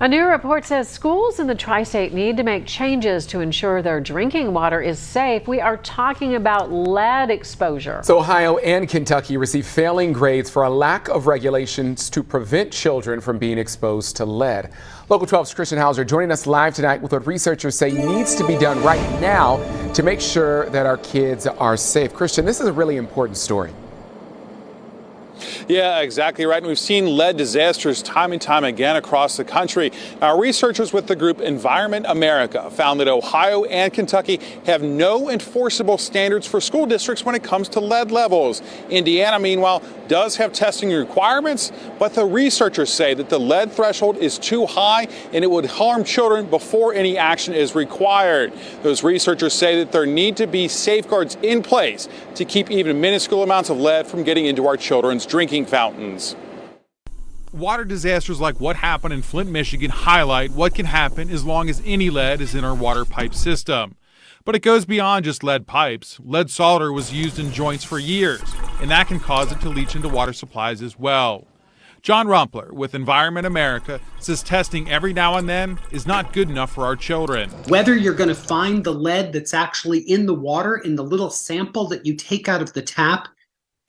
A new report says schools in the tri-state need to make changes to ensure their drinking water is safe. We are talking about lead exposure. So Ohio and Kentucky received failing grades for a lack of regulations to prevent children from being exposed to lead. Local 12's Christian Hauser joining us live tonight with what researchers say needs to be done right now to make sure that our kids are safe. Christian, this is a really important story. Yeah, exactly right. And we've seen lead disasters time and time again across the country. Our researchers with the group Environment America found that Ohio and Kentucky have no enforceable standards for school districts when it comes to lead levels. Indiana, meanwhile, does have testing requirements, but the researchers say that the lead threshold is too high and it would harm children before any action is required. Those researchers say that there need to be safeguards in place to keep even minuscule amounts of lead from getting into our children's drinking fountains. Water disasters like what happened in Flint, Michigan highlight what can happen as long as any lead is in our water pipe system. But it goes beyond just lead pipes. Lead solder was used in joints for years, and that can cause it to leach into water supplies as well. John Rumpler with Environment America says testing every now and then is not good enough for our children. Whether you're going to find the lead that's actually in the water in the little sample that you take out of the tap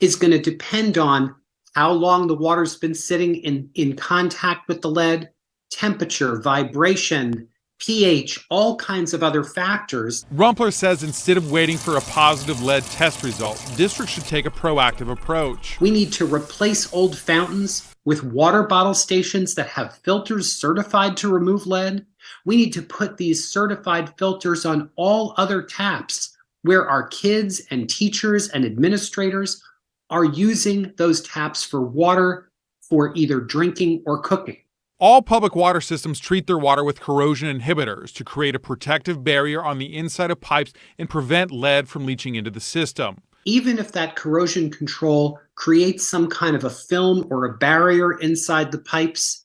is going to depend on how long the water's been sitting in contact with the lead, temperature, vibration, pH, all kinds of other factors. Rumpler says instead of waiting for a positive lead test result, districts should take a proactive approach. We need to replace old fountains with water bottle stations that have filters certified to remove lead. We need to put these certified filters on all other taps where our kids and teachers and administrators are using those taps for water for either drinking or cooking. All public water systems treat their water with corrosion inhibitors to create a protective barrier on the inside of pipes and prevent lead from leaching into the system. Even if that corrosion control creates some kind of a film or a barrier inside the pipes,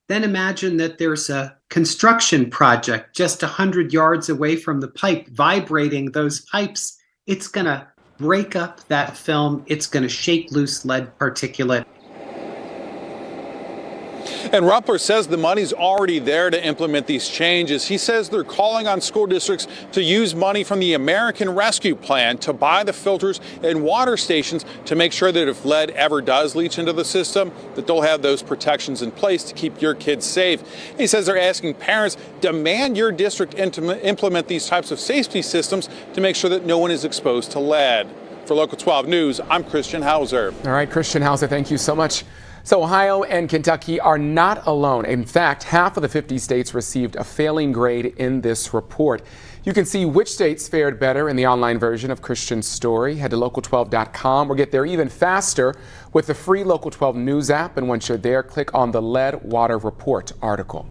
then imagine that there's a construction project just 100 yards away from the pipe vibrating those pipes. It's going to break up that film. It's going to shake loose lead particulate. And Rumpler says the money's already there to implement these changes. He says they're calling on school districts to use money from the American Rescue Plan to buy the filters and water stations to make sure that if lead ever does leach into the system, that they'll have those protections in place to keep your kids safe. He says they're asking parents, demand your district implement these types of safety systems to make sure that no one is exposed to lead. For Local 12 News, I'm Christian Hauser. All right, Christian Hauser, thank you so much. So Ohio and Kentucky are not alone. In fact, half of the 50 states received a failing grade in this report. You can see which states fared better in the online version of Christian's story. Head to local12.com or get there even faster with the free Local 12 News app. And once you're there, click on the Lead Water Report article.